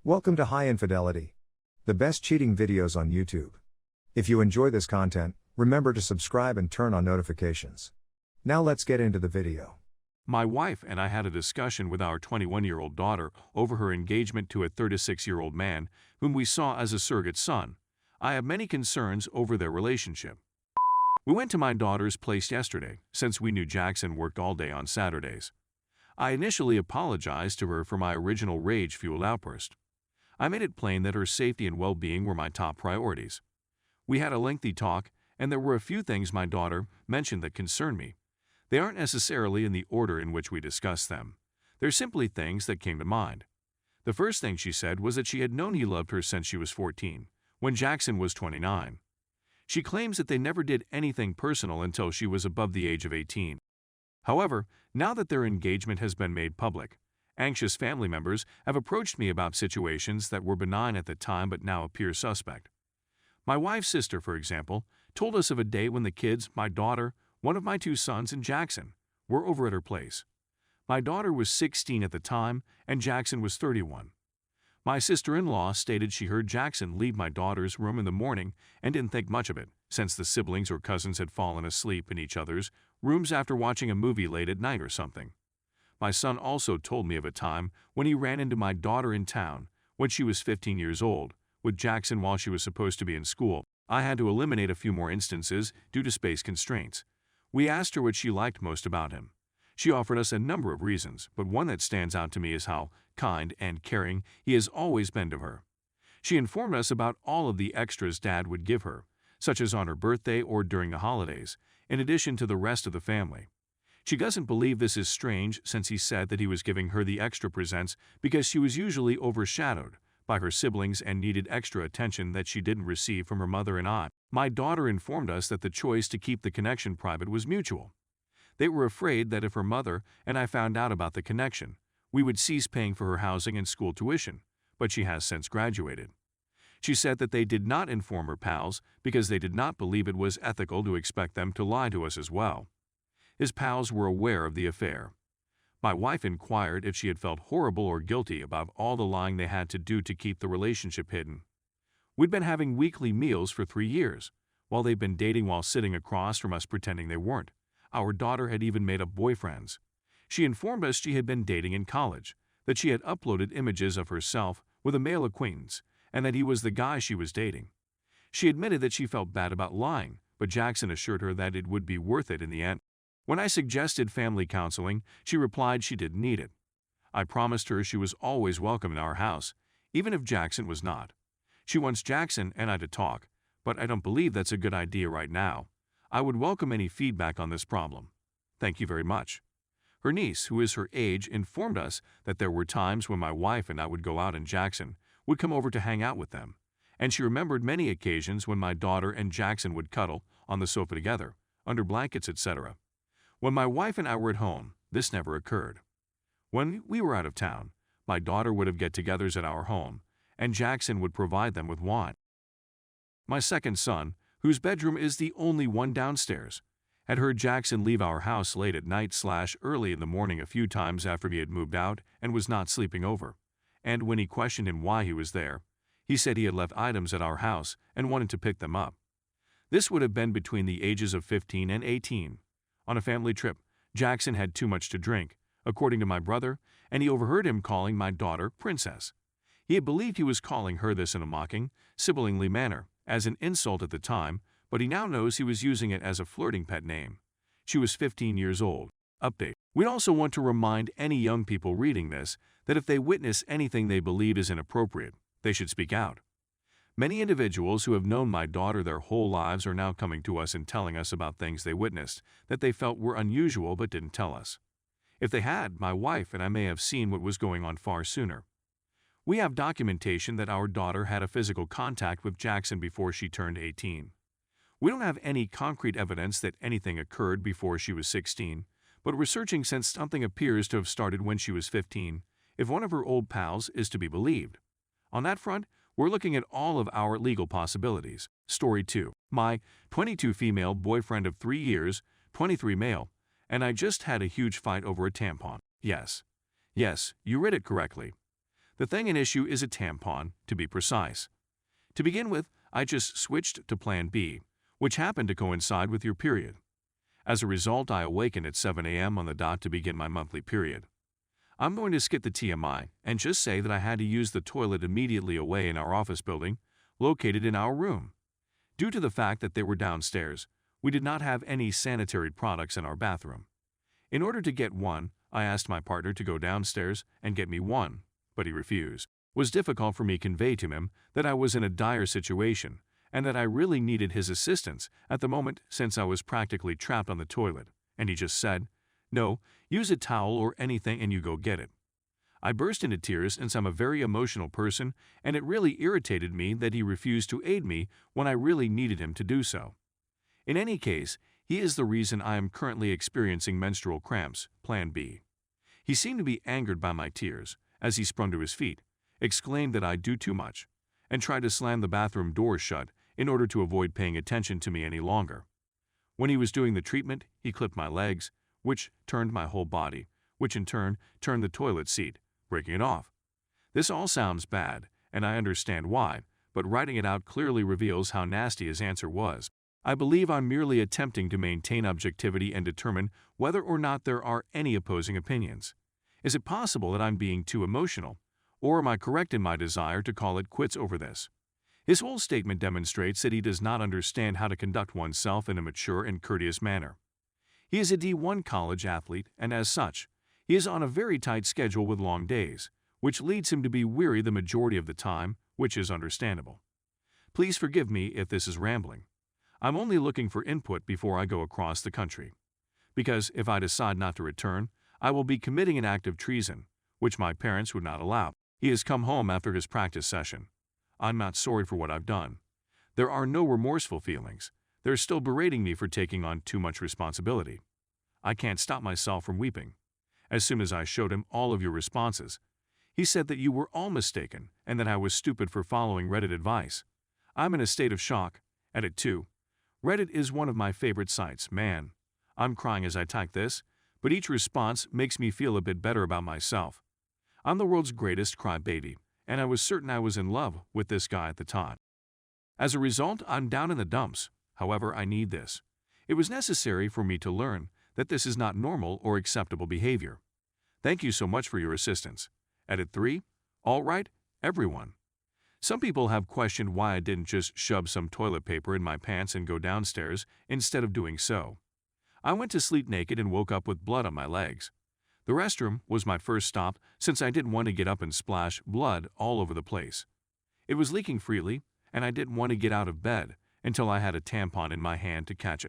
Welcome to High Infidelity, the best cheating videos on YouTube. If you enjoy this content, remember to subscribe and turn on notifications. Now let's get into the video. My wife and I had a discussion with our 21-year-old daughter over her engagement to a 36-year-old man whom we saw as a surrogate son. I have many concerns over their relationship. We went to my daughter's place yesterday, since we knew Jackson worked all day on Saturdays. I initially apologized to her for my original rage-fueled outburst. I made it plain that her safety and well-being were my top priorities. We had a lengthy talk, and there were a few things my daughter mentioned that concerned me. They aren't necessarily in the order in which we discussed them. They're simply things that came to mind. The first thing she said was that she had known he loved her since she was 14, when Jackson was 29. She claims that they never did anything personal until she was above the age of 18. However, now that their engagement has been made public, anxious family members have approached me about situations that were benign at the time but now appear suspect. My wife's sister, for example, told us of a day when the kids, my daughter, one of my two sons, and Jackson, were over at her place. My daughter was 16 at the time, and Jackson was 31. My sister-in-law stated she heard Jackson leave my daughter's room in the morning and didn't think much of it, since the siblings or cousins had fallen asleep in each other's rooms after watching a movie late at night or something. My son also told me of a time when he ran into my daughter in town, when she was 15 years old, with Jackson while she was supposed to be in school. I had to eliminate a few more instances due to space constraints. We asked her what she liked most about him. She offered us a number of reasons, but one that stands out to me is how kind and caring he has always been to her. She informed us about all of the extras Dad would give her, such as on her birthday or during the holidays, in addition to the rest of the family. She doesn't believe this is strange since he said that he was giving her the extra presents because she was usually overshadowed by her siblings and needed extra attention that she didn't receive from her mother and I. My daughter informed us that the choice to keep the connection private was mutual. They were afraid that if her mother and I found out about the connection, we would cease paying for her housing and school tuition, but she has since graduated. She said that they did not inform her pals because they did not believe it was ethical to expect them to lie to us as well. His pals were aware of the affair. My wife inquired if she had felt horrible or guilty about all the lying they had to do to keep the relationship hidden. We'd been having weekly meals for 3 years, while they'd been dating while sitting across from us pretending they weren't. Our daughter had even made up boyfriends. She informed us she had been dating in college, that she had uploaded images of herself with a male acquaintance, and that he was the guy she was dating. She admitted that she felt bad about lying, but Jackson assured her that it would be worth it in the end. When I suggested family counseling, she replied she didn't need it. I promised her she was always welcome in our house, even if Jackson was not. She wants Jackson and I to talk, but I don't believe that's a good idea right now. I would welcome any feedback on this problem. Thank you very much. Her niece, who is her age, informed us that there were times when my wife and I would go out and Jackson would come over to hang out with them, and she remembered many occasions when my daughter and Jackson would cuddle on the sofa together, under blankets, etc. When my wife and I were at home, this never occurred. When we were out of town, my daughter would have get-togethers at our home, and Jackson would provide them with wine. My second son, whose bedroom is the only one downstairs, had heard Jackson leave our house late at night/early in the morning a few times after he had moved out and was not sleeping over, and when he questioned him why he was there, he said he had left items at our house and wanted to pick them up. This would have been between the ages of 15 and 18. On a family trip, Jackson had too much to drink, according to my brother, and he overheard him calling my daughter Princess. He had believed he was calling her this in a mocking, siblingly manner, as an insult at the time, but he now knows he was using it as a flirting pet name. She was 15 years old. Update. We'd also want to remind any young people reading this that if they witness anything they believe is inappropriate, they should speak out. Many individuals who have known my daughter their whole lives are now coming to us and telling us about things they witnessed that they felt were unusual but didn't tell us. If they had, my wife and I may have seen what was going on far sooner. We have documentation that our daughter had a physical contact with Jackson before she turned 18. We don't have any concrete evidence that anything occurred before she was 16, but we're searching since something appears to have started when she was 15, if one of her old pals is to be believed. On that front, we're looking at all of our legal possibilities. Story 2. My 22 female boyfriend of 3 years, 23 male, and I just had a huge fight over a tampon. Yes, you read it correctly. The thing in issue is a tampon, to be precise. To begin with, I just switched to Plan B, which happened to coincide with your period. As a result, I awakened at 7 a.m. on the dot to begin my monthly period. I'm going to skip the TMI and just say that I had to use the toilet immediately away in our office building, located in our room. Due to the fact that they were downstairs, we did not have any sanitary products in our bathroom. In order to get one, I asked my partner to go downstairs and get me one, but he refused. It was difficult for me to convey to him that I was in a dire situation and that I really needed his assistance at the moment since I was practically trapped on the toilet, and he just said, "No, use a towel or anything and you go get it." I burst into tears since I'm a very emotional person, and it really irritated me that he refused to aid me when I really needed him to do so. In any case, he is the reason I am currently experiencing menstrual cramps, Plan B. He seemed to be angered by my tears, as he sprung to his feet, exclaimed that I do too much, and tried to slam the bathroom door shut in order to avoid paying attention to me any longer. When he was doing the treatment, he clipped my legs, which turned my whole body, which in turn turned the toilet seat, breaking it off. This all sounds bad, and I understand why, but writing it out clearly reveals how nasty his answer was. I believe I'm merely attempting to maintain objectivity and determine whether or not there are any opposing opinions. Is it possible that I'm being too emotional, or am I correct in my desire to call it quits over this? His whole statement demonstrates that he does not understand how to conduct oneself in a mature and courteous manner. He is a D1 college athlete, and as such, he is on a very tight schedule with long days, which leads him to be weary the majority of the time, which is understandable. Please forgive me if this is rambling. I'm only looking for input before I go across the country. Because if I decide not to return, I will be committing an act of treason, which my parents would not allow. He has come home after his practice session. I'm not sorry for what I've done. There are no remorseful feelings. They're still berating me for taking on too much responsibility. I can't stop myself from weeping. As soon as I showed him all of your responses, he said that you were all mistaken and that I was stupid for following Reddit advice. I'm in a state of shock. Edit 2. Reddit is one of my favorite sites, man. I'm crying as I type this, but each response makes me feel a bit better about myself. I'm the world's greatest crybaby, and I was certain I was in love with this guy at the time. As a result, I'm down in the dumps. However, I need this. It was necessary for me to learn that this is not normal or acceptable behavior. Thank you so much for your assistance. Edit 3. All right, everyone. Some people have questioned why I didn't just shove some toilet paper in my pants and go downstairs instead of doing so. I went to sleep naked and woke up with blood on my legs. The restroom was my first stop since I didn't want to get up and splash blood all over the place. It was leaking freely, and I didn't want to get out of bed until I had a tampon in my hand to catch it.